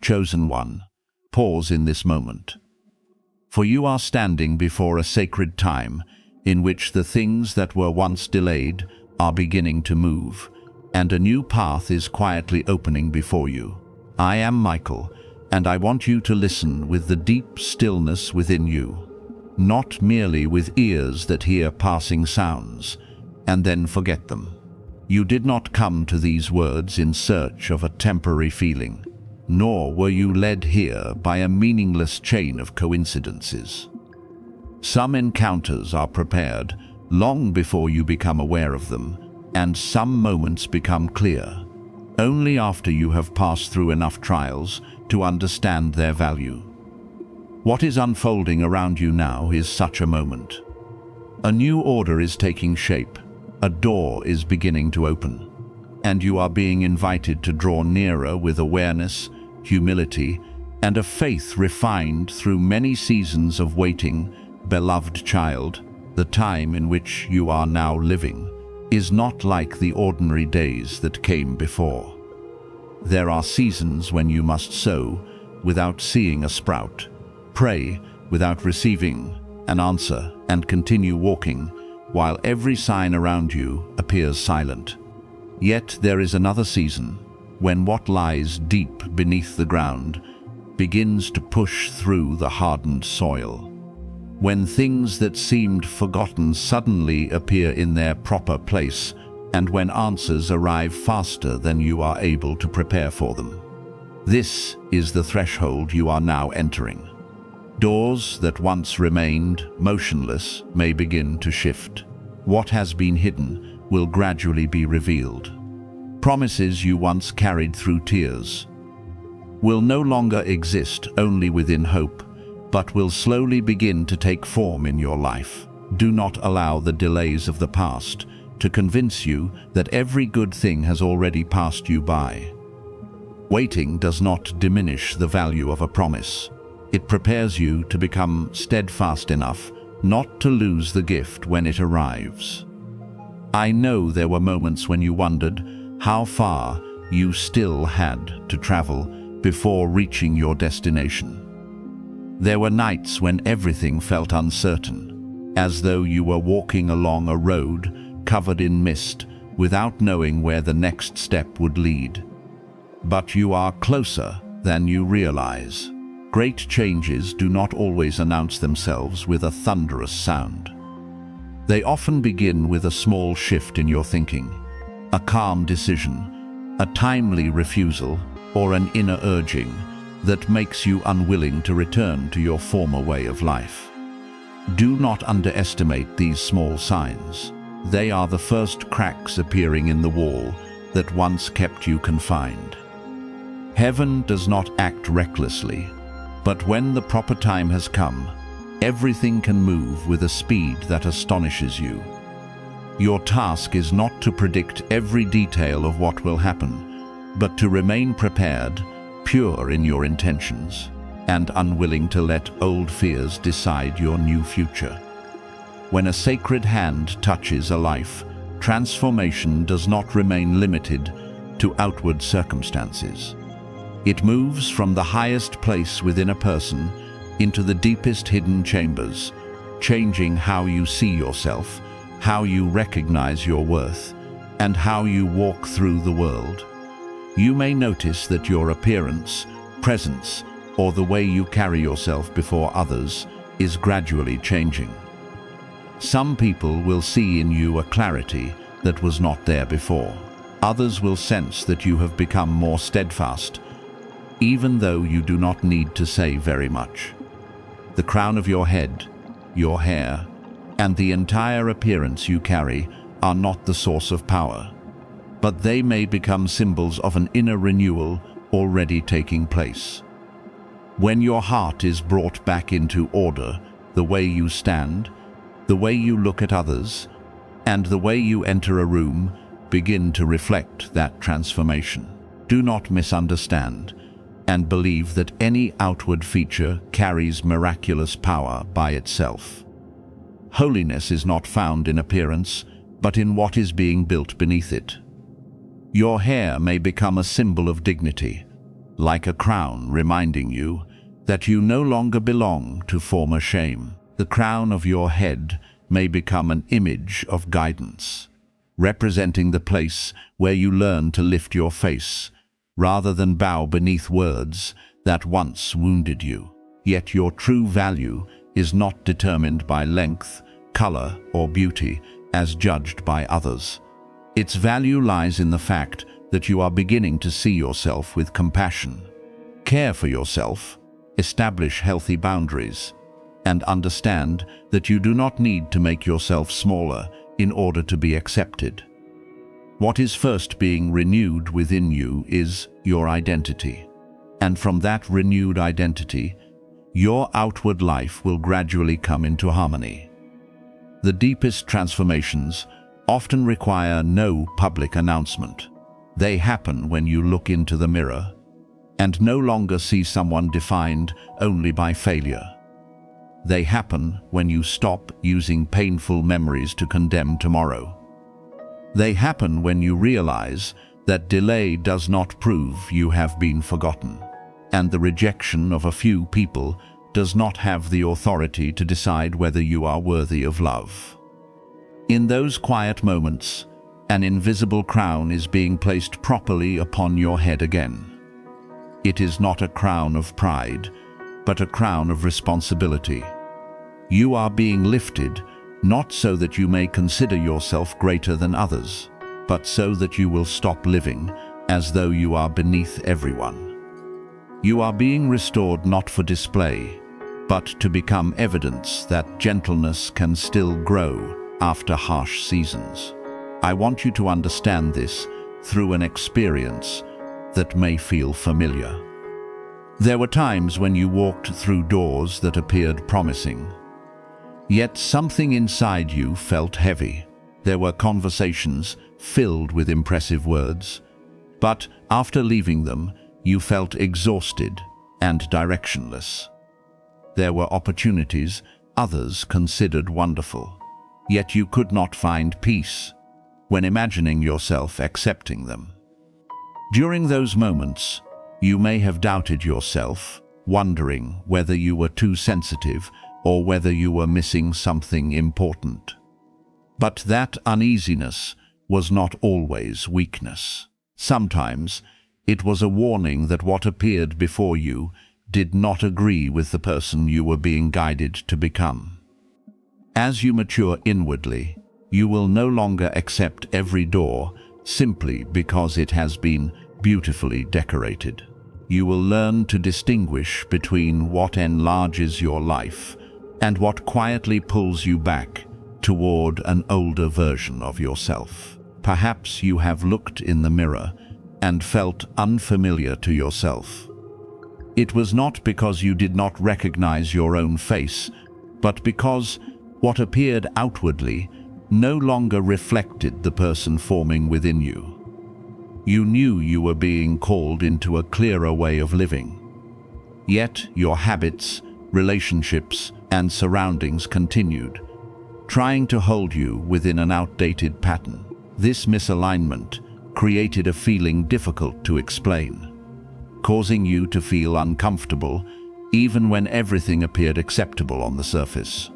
chosen one, pause in this moment. For you are standing before a sacred time in which the things that were once delayed are beginning to move, and a new path is quietly opening before you. I am Michael, and I want you to listen with the deep stillness within you, not merely with ears that hear passing sounds and then forget them. You did not come to these words in search of a temporary feeling, nor were you led here by a meaningless chain of coincidences. Some encounters are prepared long before you become aware of them, and some moments become clear only after you have passed through enough trials to understand their value. What is unfolding around you now is such a moment. A new order is taking shape, a door is beginning to open, and you are being invited to draw nearer with awareness, humility, and a faith refined through many seasons of waiting. Beloved child, the time in which you are now living is not like the ordinary days that came before. There are seasons when you must sow without seeing a sprout, pray without receiving an answer, and continue walking while every sign around you appears silent. Yet there is another season when what lies deep beneath the ground begins to push through the hardened soil. When things that seemed forgotten suddenly appear in their proper place, and when answers arrive faster than you are able to prepare for them. This is the threshold you are now entering. Doors that once remained motionless may begin to shift. What has been hidden will gradually be revealed. Promises you once carried through tears will no longer exist only within hope, but will slowly begin to take form in your life. Do not allow the delays of the past to convince you that every good thing has already passed you by. Waiting does not diminish the value of a promise. It prepares you to become steadfast enough not to lose the gift when it arrives. I know there were moments when you wondered how far you still had to travel before reaching your destination. There were nights when everything felt uncertain, as though you were walking along a road covered in mist without knowing where the next step would lead. But you are closer than you realize. Great changes do not always announce themselves with a thunderous sound. They often begin with a small shift in your thinking, a calm decision, a timely refusal, or an inner urging that makes you unwilling to return to your former way of life. Do not underestimate these small signs. They are the first cracks appearing in the wall that once kept you confined. Heaven does not act recklessly, but when the proper time has come, everything can move with a speed that astonishes you. Your task is not to predict every detail of what will happen, but to remain prepared, pure in your intentions, and unwilling to let old fears decide your new future. When a sacred hand touches a life, transformation does not remain limited to outward circumstances. It moves from the highest place within a person into the deepest hidden chambers, changing how you see yourself, how you recognize your worth, and how you walk through the world. You may notice that your appearance, presence, or the way you carry yourself before others is gradually changing. Some people will see in you a clarity that was not there before. Others will sense that you have become more steadfast, even though you do not need to say very much. The crown of your head, your hair, and the entire appearance you carry are not the source of power, but they may become symbols of an inner renewal already taking place. When your heart is brought back into order, the way you stand, the way you look at others, and the way you enter a room begin to reflect that transformation. Do not misunderstand and believe that any outward feature carries miraculous power by itself. Holiness is not found in appearance, but in what is being built beneath it. Your hair may become a symbol of dignity, like a crown reminding you that you no longer belong to former shame. The crown of your head may become an image of guidance, representing the place where you learn to lift your face, rather than bow beneath words that once wounded you. Yet your true value is not determined by length, color, or beauty, as judged by others. Its value lies in the fact that you are beginning to see yourself with compassion, care for yourself, establish healthy boundaries, and understand that you do not need to make yourself smaller in order to be accepted. What is first being renewed within you is your identity, and from that renewed identity, your outward life will gradually come into harmony. The deepest transformations often require no public announcement. They happen when you look into the mirror and no longer see someone defined only by failure. They happen when you stop using painful memories to condemn tomorrow. They happen when you realize that delay does not prove you have been forgotten, and the rejection of a few people does not have the authority to decide whether you are worthy of love. In those quiet moments, an invisible crown is being placed properly upon your head again. It is not a crown of pride, but a crown of responsibility. You are being lifted, not so that you may consider yourself greater than others, but so that you will stop living as though you are beneath everyone. You are being restored not for display, but to become evidence that gentleness can still grow after harsh seasons. I want you to understand this through an experience that may feel familiar. There were times when you walked through doors that appeared promising, yet something inside you felt heavy. There were conversations filled with impressive words, but after leaving them, you felt exhausted and directionless. There were opportunities others considered wonderful, yet you could not find peace when imagining yourself accepting them. During those moments, you may have doubted yourself, wondering whether you were too sensitive or whether you were missing something important. But that uneasiness was not always weakness. Sometimes it was a warning that what appeared before you did not agree with the person you were being guided to become. As you mature inwardly, you will no longer accept every door simply because it has been beautifully decorated. You will learn to distinguish between what enlarges your life and what quietly pulls you back toward an older version of yourself. Perhaps you have looked in the mirror and felt unfamiliar to yourself. It was not because you did not recognize your own face, but because what appeared outwardly no longer reflected the person forming within you. You knew you were being called into a clearer way of living. Yet your habits, relationships, and surroundings continued, trying to hold you within an outdated pattern. This misalignment created a feeling difficult to explain, causing you to feel uncomfortable even when everything appeared acceptable on the surface.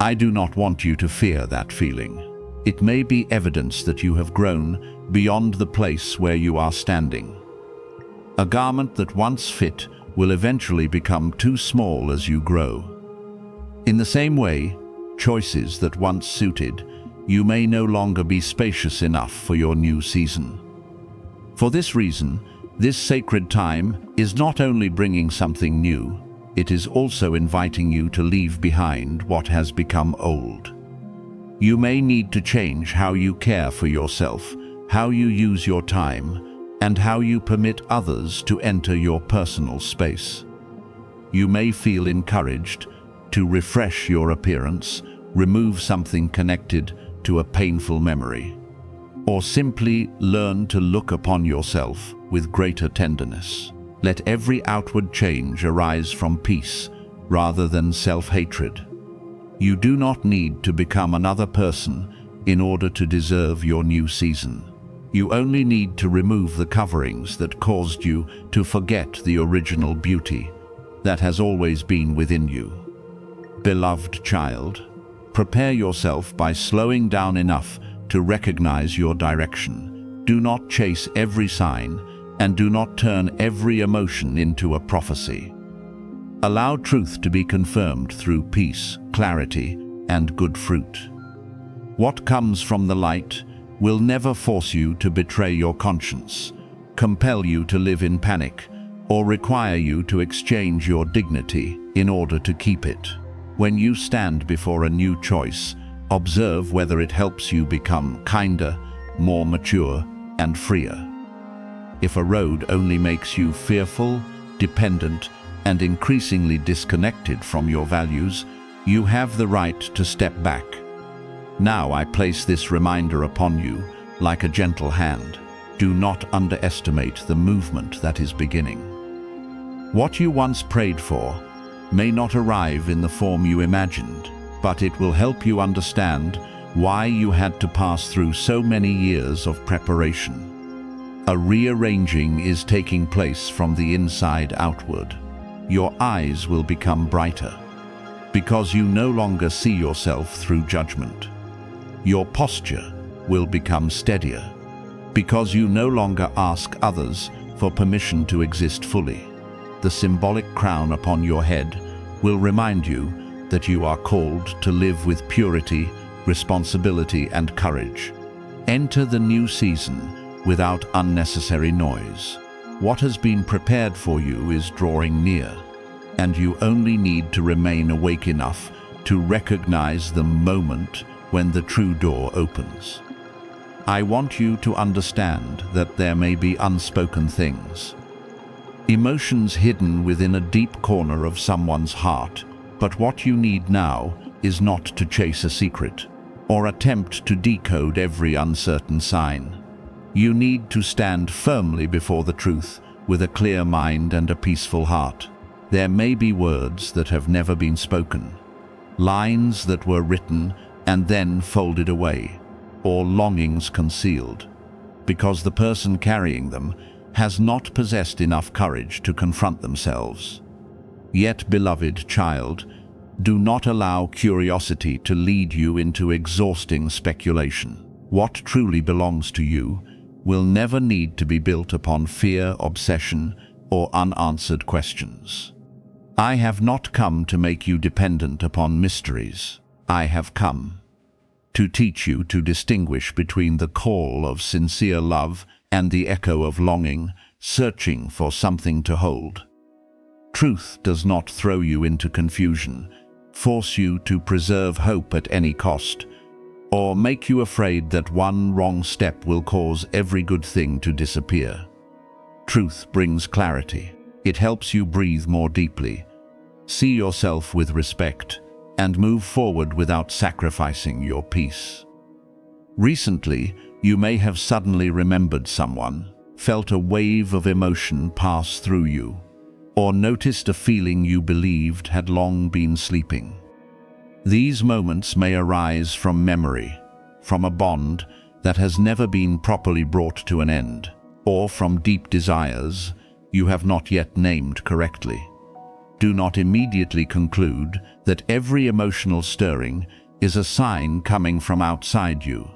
I do not want you to fear that feeling. It may be evidence that you have grown beyond the place where you are standing. A garment that once fit will eventually become too small as you grow. In the same way, choices that once suited you may no longer be spacious enough for your new season. For this reason, this sacred time is not only bringing something new, it is also inviting you to leave behind what has become old. You may need to change how you care for yourself, how you use your time, and how you permit others to enter your personal space. You may feel encouraged to refresh your appearance, remove something connected to a painful memory, or simply learn to look upon yourself with greater tenderness. Let every outward change arise from peace rather than self-hatred. You do not need to become another person in order to deserve your new season. You only need to remove the coverings that caused you to forget the original beauty that has always been within you. Beloved child, prepare yourself by slowing down enough to recognize your direction. Do not chase every sign, and do not turn every emotion into a prophecy. Allow truth to be confirmed through peace, clarity, and good fruit. What comes from the light will never force you to betray your conscience, compel you to live in panic, or require you to exchange your dignity in order to keep it. When you stand before a new choice, observe whether it helps you become kinder, more mature, and freer. If a road only makes you fearful, dependent, and increasingly disconnected from your values, you have the right to step back. Now I place this reminder upon you like a gentle hand. Do not underestimate the movement that is beginning. What you once prayed for may not arrive in the form you imagined, but it will help you understand why you had to pass through so many years of preparation. A rearranging is taking place from the inside outward. Your eyes will become brighter, because you no longer see yourself through judgment. Your posture will become steadier, because you no longer ask others for permission to exist fully. The symbolic crown upon your head will remind you that you are called to live with purity, responsibility, and courage. Enter the new season without unnecessary noise. What has been prepared for you is drawing near, and you only need to remain awake enough to recognize the moment when the true door opens. I want you to understand that there may be unspoken things, emotions hidden within a deep corner of someone's heart, but what you need now is not to chase a secret or attempt to decode every uncertain sign. You need to stand firmly before the truth with a clear mind and a peaceful heart. There may be words that have never been spoken, lines that were written and then folded away, or longings concealed, because the person carrying them has not possessed enough courage to confront themselves. Yet, beloved child, do not allow curiosity to lead you into exhausting speculation. What truly belongs to you will never need to be built upon fear, obsession, or unanswered questions. I have not come to make you dependent upon mysteries. I have come to teach you to distinguish between the call of sincere love and the echo of longing, searching for something to hold. Truth does not throw you into confusion, force you to preserve hope at any cost, or make you afraid that one wrong step will cause every good thing to disappear. Truth brings clarity. It helps you breathe more deeply, see yourself with respect, and move forward without sacrificing your peace. Recently, you may have suddenly remembered someone, felt a wave of emotion pass through you, or noticed a feeling you believed had long been sleeping. These moments may arise from memory, from a bond that has never been properly brought to an end, or from deep desires you have not yet named correctly. Do not immediately conclude that every emotional stirring is a sign coming from outside you.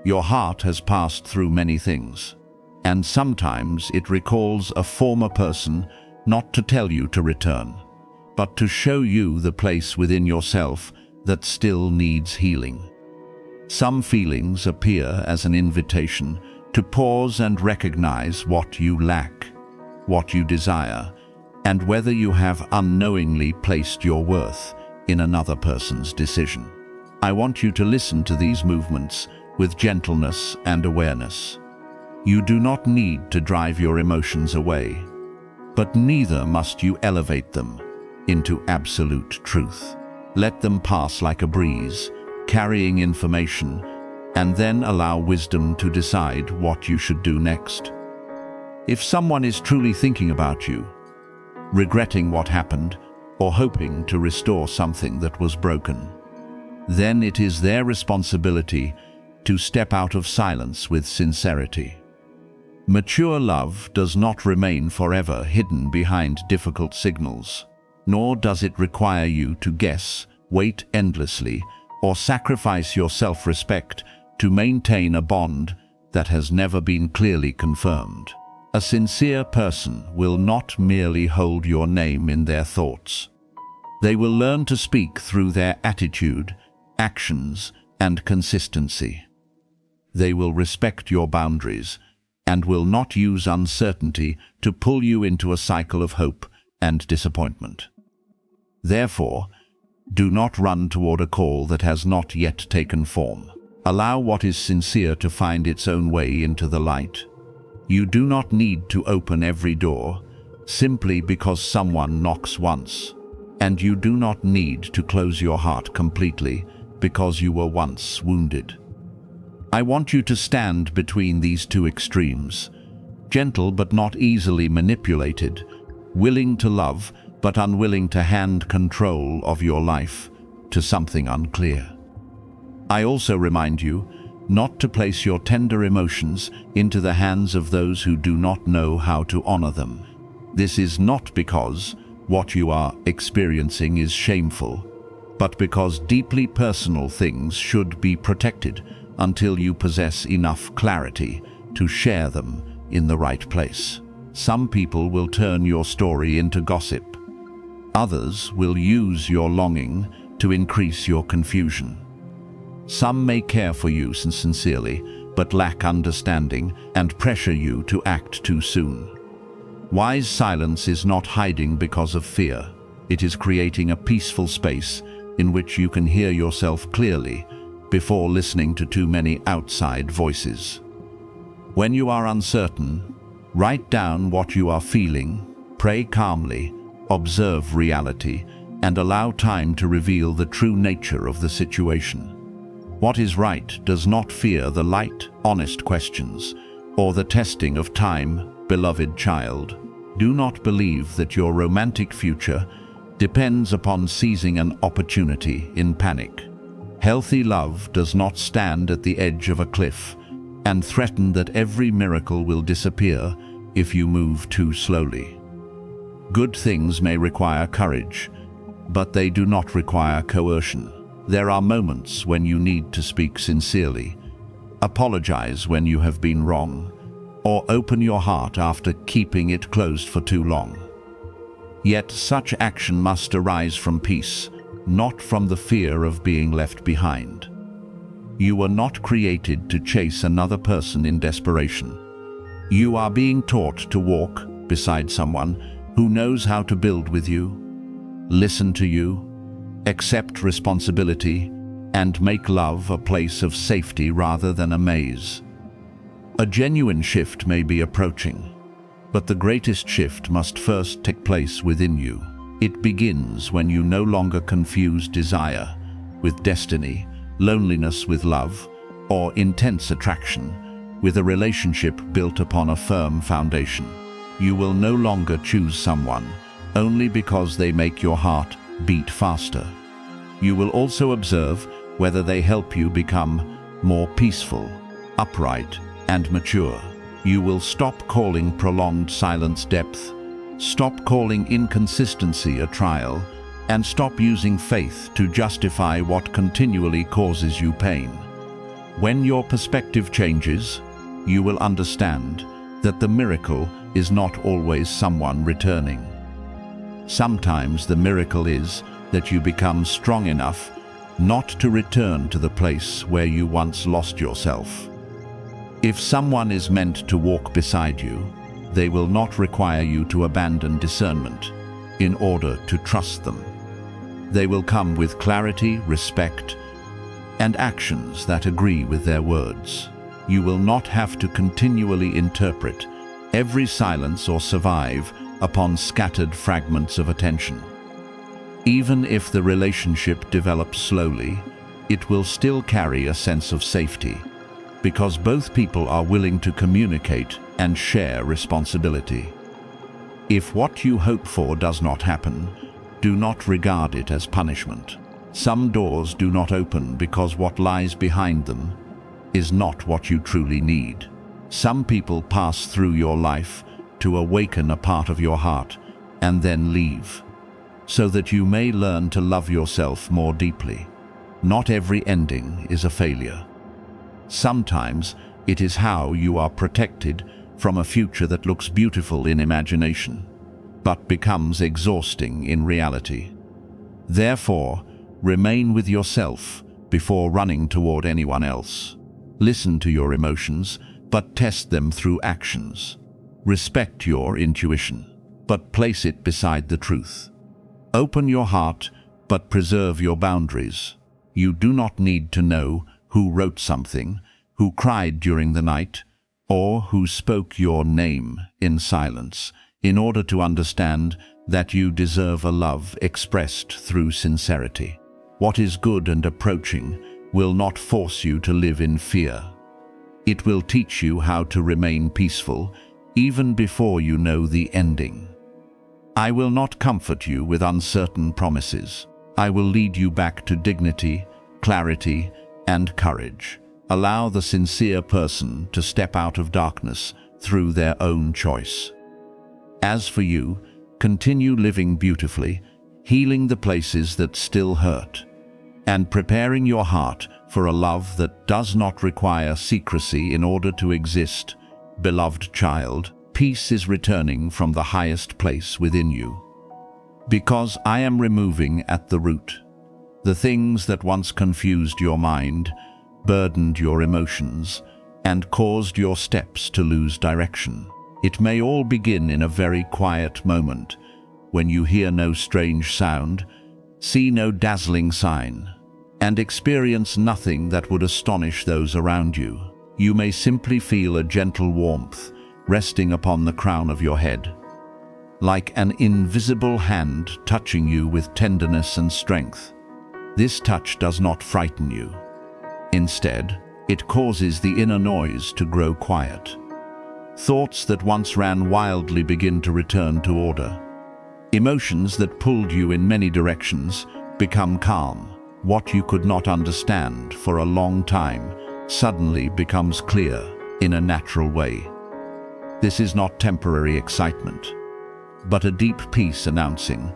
Your heart has passed through many things, and sometimes it recalls a former person, not to tell you to return, but to show you the place within yourself that still needs healing. Some feelings appear as an invitation to pause and recognize what you lack, what you desire, and whether you have unknowingly placed your worth in another person's decision. I want you to listen to these movements with gentleness and awareness. You do not need to drive your emotions away, but neither must you elevate them into absolute truth. Let them pass like a breeze, carrying information, and then allow wisdom to decide what you should do next. If someone is truly thinking about you, regretting what happened, or hoping to restore something that was broken, then it is their responsibility to step out of silence with sincerity. Mature love does not remain forever hidden behind difficult signals, nor does it require you to guess, wait endlessly, or sacrifice your self-respect to maintain a bond that has never been clearly confirmed. A sincere person will not merely hold your name in their thoughts. They will learn to speak through their attitude, actions, and consistency. They will respect your boundaries and will not use uncertainty to pull you into a cycle of hope and disappointment. Therefore, do not run toward a call that has not yet taken form. Allow what is sincere to find its own way into the light. You do not need to open every door simply because someone knocks once, and you do not need to close your heart completely because you were once wounded. I want you to stand between these two extremes, gentle but not easily manipulated, willing to love but unwilling to hand control of your life to something unclear. I also remind you not to place your tender emotions into the hands of those who do not know how to honor them. This is not because what you are experiencing is shameful, but because deeply personal things should be protected until you possess enough clarity to share them in the right place. Some people will turn your story into gossip. Others will use your longing to increase your confusion. Some may care for you sincerely, but lack understanding and pressure you to act too soon. Wise silence is not hiding because of fear. It is creating a peaceful space in which you can hear yourself clearly before listening to too many outside voices. When you are uncertain, write down what you are feeling, pray calmly, observe reality, and allow time to reveal the true nature of the situation. What is right does not fear the light, honest questions, or the testing of time, beloved child. Do not believe that your romantic future depends upon seizing an opportunity in panic. Healthy love does not stand at the edge of a cliff and threaten that every miracle will disappear if you move too slowly. Good things may require courage, but they do not require coercion. There are moments when you need to speak sincerely, apologize when you have been wrong, or open your heart after keeping it closed for too long. Yet such action must arise from peace, not from the fear of being left behind. You were not created to chase another person in desperation. You are being taught to walk beside someone who knows how to build with you, listen to you, accept responsibility, and make love a place of safety rather than a maze. A genuine shift may be approaching, but the greatest shift must first take place within you. It begins when you no longer confuse desire with destiny, loneliness with love, or intense attraction with a relationship built upon a firm foundation. You will no longer choose someone only because they make your heart beat faster. You will also observe whether they help you become more peaceful, upright, and mature. You will stop calling prolonged silence depth, stop calling inconsistency a trial, and stop using faith to justify what continually causes you pain. When your perspective changes, you will understand that the miracle is not always someone returning. Sometimes the miracle is that you become strong enough not to return to the place where you once lost yourself. If someone is meant to walk beside you, they will not require you to abandon discernment in order to trust them. They will come with clarity, respect, and actions that agree with their words. You will not have to continually interpret every silence or survive upon scattered fragments of attention. Even if the relationship develops slowly, it will still carry a sense of safety, because both people are willing to communicate and share responsibility. If what you hope for does not happen, do not regard it as punishment. Some doors do not open because what lies behind them is not what you truly need. Some people pass through your life to awaken a part of your heart and then leave, so that you may learn to love yourself more deeply. Not every ending is a failure. Sometimes it is how you are protected from a future that looks beautiful in imagination, but becomes exhausting in reality. Therefore, remain with yourself before running toward anyone else. Listen to your emotions, but test them through actions. Respect your intuition, but place it beside the truth. Open your heart, but preserve your boundaries. You do not need to know who wrote something, who cried during the night, or who spoke your name in silence, in order to understand that you deserve a love expressed through sincerity. What is good and approaching will not force you to live in fear. It will teach you how to remain peaceful, even before you know the ending. I will not comfort you with uncertain promises. I will lead you back to dignity, clarity, and courage. Allow the sincere person to step out of darkness through their own choice. As for you, continue living beautifully, healing the places that still hurt, and preparing your heart for a love that does not require secrecy in order to exist. Beloved child, peace is returning from the highest place within you. Because I am removing at the root the things that once confused your mind, burdened your emotions, and caused your steps to lose direction. It may all begin in a very quiet moment, when you hear no strange sound, see no dazzling sign, and experience nothing that would astonish those around you. You may simply feel a gentle warmth resting upon the crown of your head, like an invisible hand touching you with tenderness and strength. This touch does not frighten you. Instead, it causes the inner noise to grow quiet. Thoughts that once ran wildly begin to return to order. Emotions that pulled you in many directions become calm. What you could not understand for a long time suddenly becomes clear in a natural way. This is not temporary excitement, but a deep peace announcing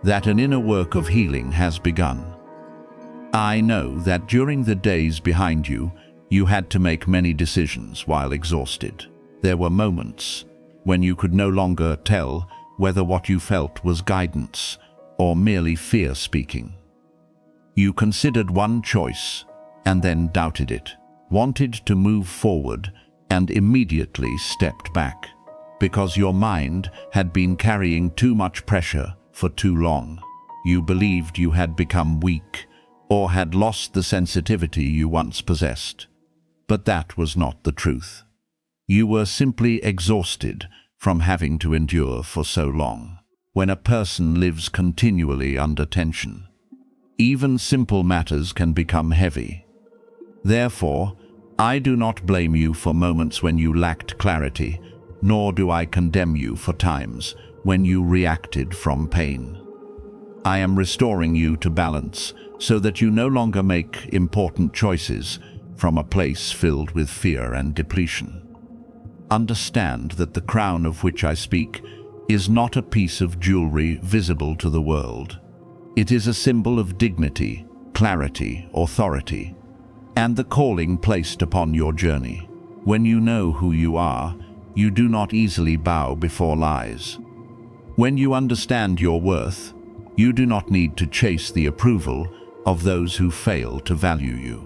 that an inner work of healing has begun. I know that during the days behind you, you had to make many decisions while exhausted. There were moments when you could no longer tell whether what you felt was guidance or merely fear speaking. You considered one choice and then doubted it, wanted to move forward and immediately stepped back, because your mind had been carrying too much pressure for too long. You believed you had become weak or had lost the sensitivity you once possessed. But that was not the truth. You were simply exhausted from having to endure for so long. When a person lives continually under tension, even simple matters can become heavy. Therefore, I do not blame you for moments when you lacked clarity, nor do I condemn you for times when you reacted from pain. I am restoring you to balance so that you no longer make important choices from a place filled with fear and depletion. Understand that the crown of which I speak is not a piece of jewelry visible to the world. It is a symbol of dignity, clarity, authority, and the calling placed upon your journey. When you know who you are, you do not easily bow before lies. When you understand your worth, you do not need to chase the approval of those who fail to value you.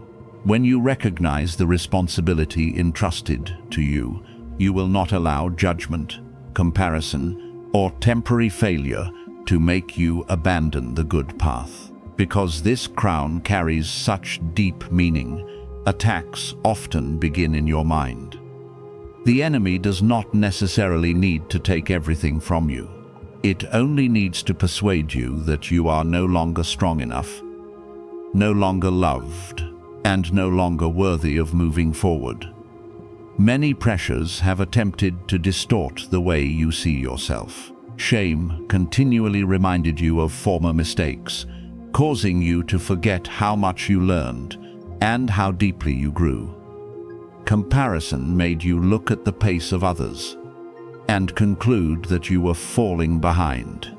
When you recognize the responsibility entrusted to you, you will not allow judgment, comparison, or temporary failure to make you abandon the good path. Because this crown carries such deep meaning, attacks often begin in your mind. The enemy does not necessarily need to take everything from you. It only needs to persuade you that you are no longer strong enough, no longer loved, and no longer worthy of moving forward. Many pressures have attempted to distort the way you see yourself. Shame continually reminded you of former mistakes, causing you to forget how much you learned and how deeply you grew. Comparison made you look at the pace of others and conclude that you were falling behind.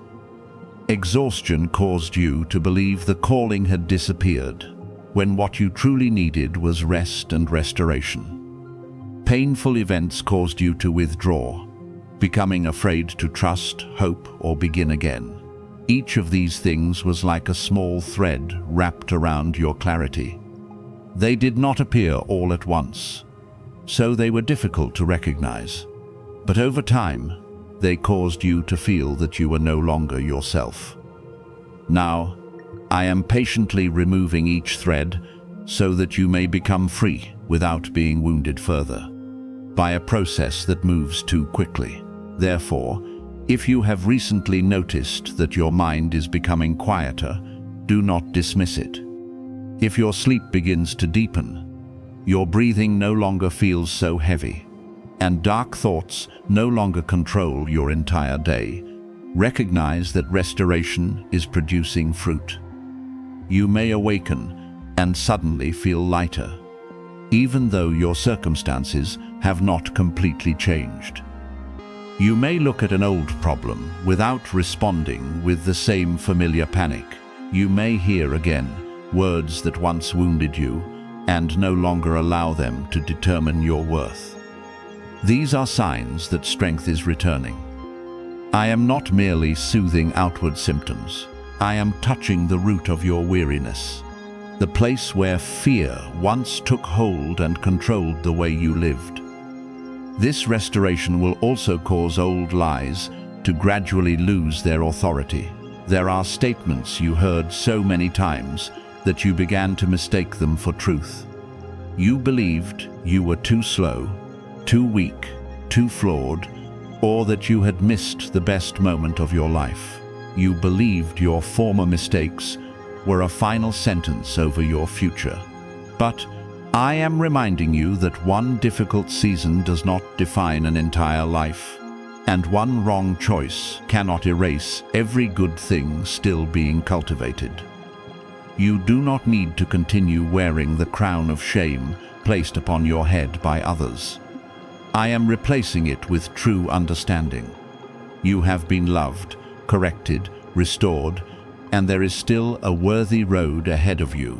Exhaustion caused you to believe the calling had disappeared, when what you truly needed was rest and restoration. Painful events caused you to withdraw, becoming afraid to trust, hope, or begin again. Each of these things was like a small thread wrapped around your clarity. They did not appear all at once, so they were difficult to recognize. But over time, they caused you to feel that you were no longer yourself. Now, I am patiently removing each thread so that you may become free without being wounded further by a process that moves too quickly. Therefore, if you have recently noticed that your mind is becoming quieter, do not dismiss it. If your sleep begins to deepen, your breathing no longer feels so heavy, and dark thoughts no longer control your entire day, recognize that restoration is producing fruit. You may awaken and suddenly feel lighter, even though your circumstances have not completely changed. You may look at an old problem without responding with the same familiar panic. You may hear again words that once wounded you and no longer allow them to determine your worth. These are signs that strength is returning. I am not merely soothing outward symptoms. I am touching the root of your weariness, the place where fear once took hold and controlled the way you lived. This restoration will also cause old lies to gradually lose their authority. There are statements you heard so many times that you began to mistake them for truth. You believed you were too slow, too weak, too flawed, or that you had missed the best moment of your life. You believed your former mistakes were a final sentence over your future. But I am reminding you that one difficult season does not define an entire life, and one wrong choice cannot erase every good thing still being cultivated. You do not need to continue wearing the crown of shame placed upon your head by others. I am replacing it with true understanding. You have been loved, corrected, restored, and there is still a worthy road ahead of you.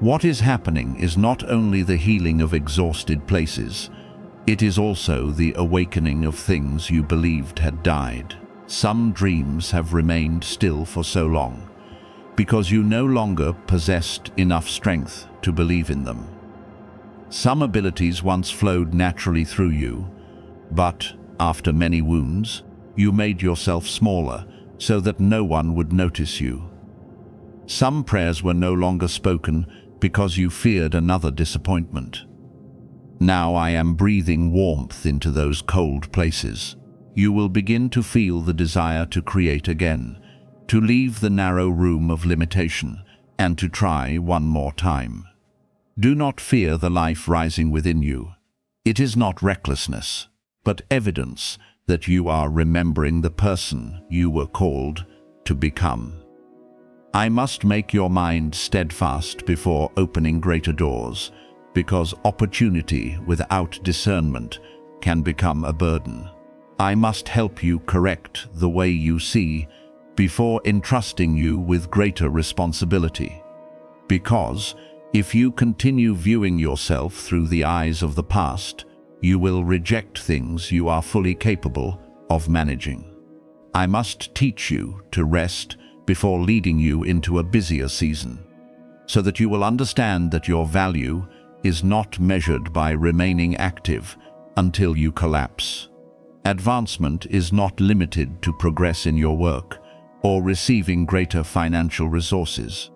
What is happening is not only the healing of exhausted places, it is also the awakening of things you believed had died. Some dreams have remained still for so long, because you no longer possessed enough strength to believe in them. Some abilities once flowed naturally through you, but after many wounds, you made yourself smaller so that no one would notice you. Some prayers were no longer spoken because you feared another disappointment. Now I am breathing warmth into those cold places. You will begin to feel the desire to create again, to leave the narrow room of limitation, and to try one more time. Do not fear the life rising within you. It is not recklessness, but evidence that you are remembering the person you were called to become. I must make your mind steadfast before opening greater doors, because opportunity without discernment can become a burden. I must help you correct the way you see before entrusting you with greater responsibility. Because if you continue viewing yourself through the eyes of the past, you will reject things you are fully capable of managing. I must teach you to rest before leading you into a busier season, so that you will understand that your value is not measured by remaining active until you collapse. Advancement is not limited to progress in your work or receiving greater financial resources.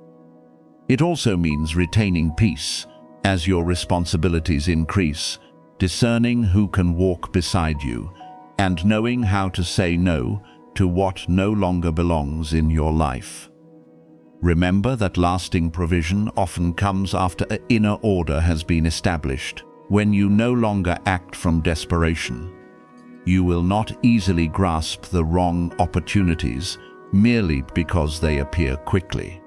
It also means retaining peace as your responsibilities increase, discerning who can walk beside you, and knowing how to say no to what no longer belongs in your life. Remember that lasting provision often comes after an inner order has been established. When you no longer act from desperation, you will not easily grasp the wrong opportunities merely because they appear quickly.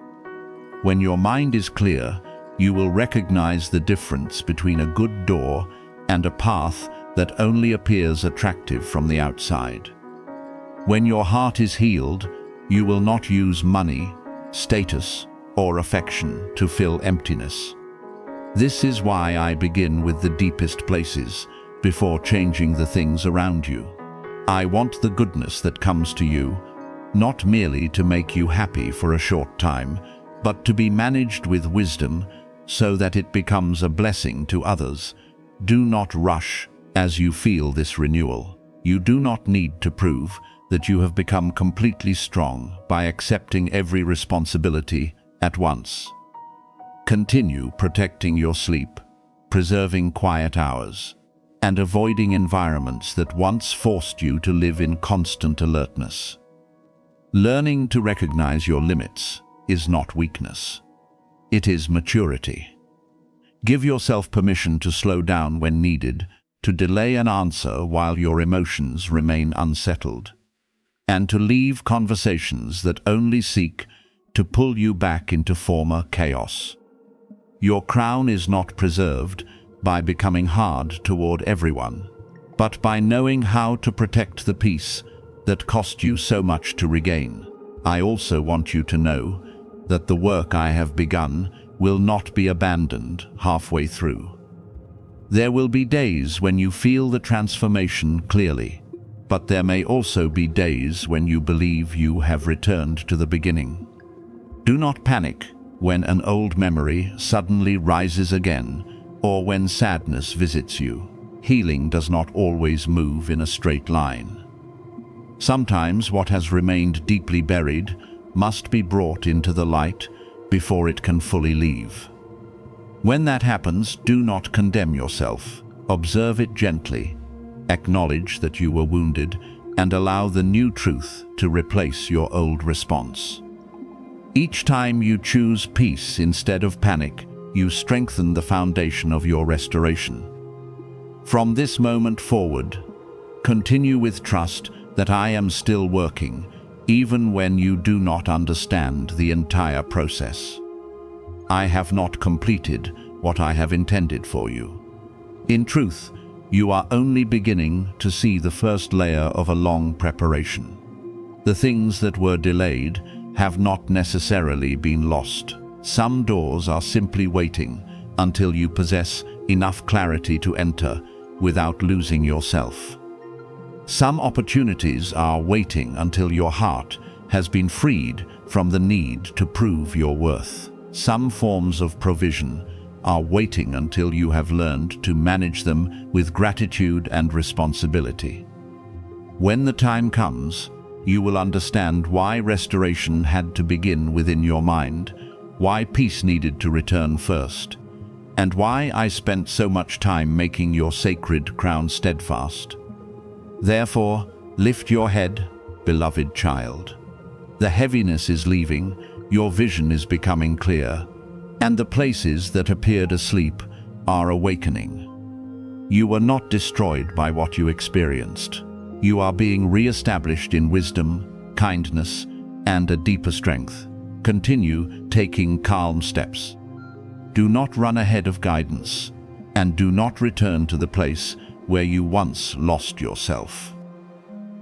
When your mind is clear, you will recognize the difference between a good door and a path that only appears attractive from the outside. When your heart is healed, you will not use money, status, or affection to fill emptiness. This is why I begin with the deepest places before changing the things around you. I want the goodness that comes to you, not merely to make you happy for a short time, but to be managed with wisdom so that it becomes a blessing to others. Do not rush as you feel this renewal. You do not need to prove that you have become completely strong by accepting every responsibility at once. Continue protecting your sleep, preserving quiet hours, and avoiding environments that once forced you to live in constant alertness. Learning to recognize your limits is not weakness. It is maturity. Give yourself permission to slow down when needed, to delay an answer while your emotions remain unsettled, and to leave conversations that only seek to pull you back into former chaos. Your crown is not preserved by becoming hard toward everyone, but by knowing how to protect the peace that cost you so much to regain. I also want you to know that the work I have begun will not be abandoned halfway through. There will be days when you feel the transformation clearly, but there may also be days when you believe you have returned to the beginning. Do not panic when an old memory suddenly rises again, or when sadness visits you. Healing does not always move in a straight line. Sometimes what has remained deeply buried must be brought into the light before it can fully leave. When that happens, do not condemn yourself. Observe it gently, acknowledge that you were wounded, and allow the new truth to replace your old response. Each time you choose peace instead of panic, you strengthen the foundation of your restoration. From this moment forward, continue with trust that I am still working, even when you do not understand the entire process. I have not completed what I have intended for you. In truth, you are only beginning to see the first layer of a long preparation. The things that were delayed have not necessarily been lost. Some doors are simply waiting until you possess enough clarity to enter without losing yourself. Some opportunities are waiting until your heart has been freed from the need to prove your worth. Some forms of provision are waiting until you have learned to manage them with gratitude and responsibility. When the time comes, you will understand why restoration had to begin within your mind, why peace needed to return first, and why I spent so much time making your sacred crown steadfast. Therefore, lift your head, beloved child. The heaviness is leaving, your vision is becoming clear, and the places that appeared asleep are awakening. You were not destroyed by what you experienced. You are being re-established in wisdom, kindness, and a deeper strength. Continue taking calm steps. Do not run ahead of guidance, and do not return to the place where you once lost yourself.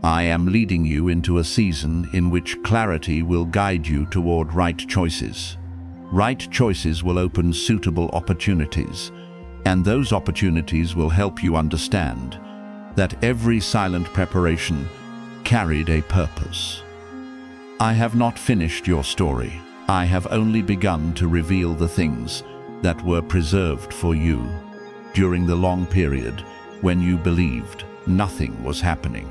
I am leading you into a season in which clarity will guide you toward right choices. Right choices will open suitable opportunities, and those opportunities will help you understand that every silent preparation carried a purpose. I have not finished your story. I have only begun to reveal the things that were preserved for you during the long period when you believed nothing was happening.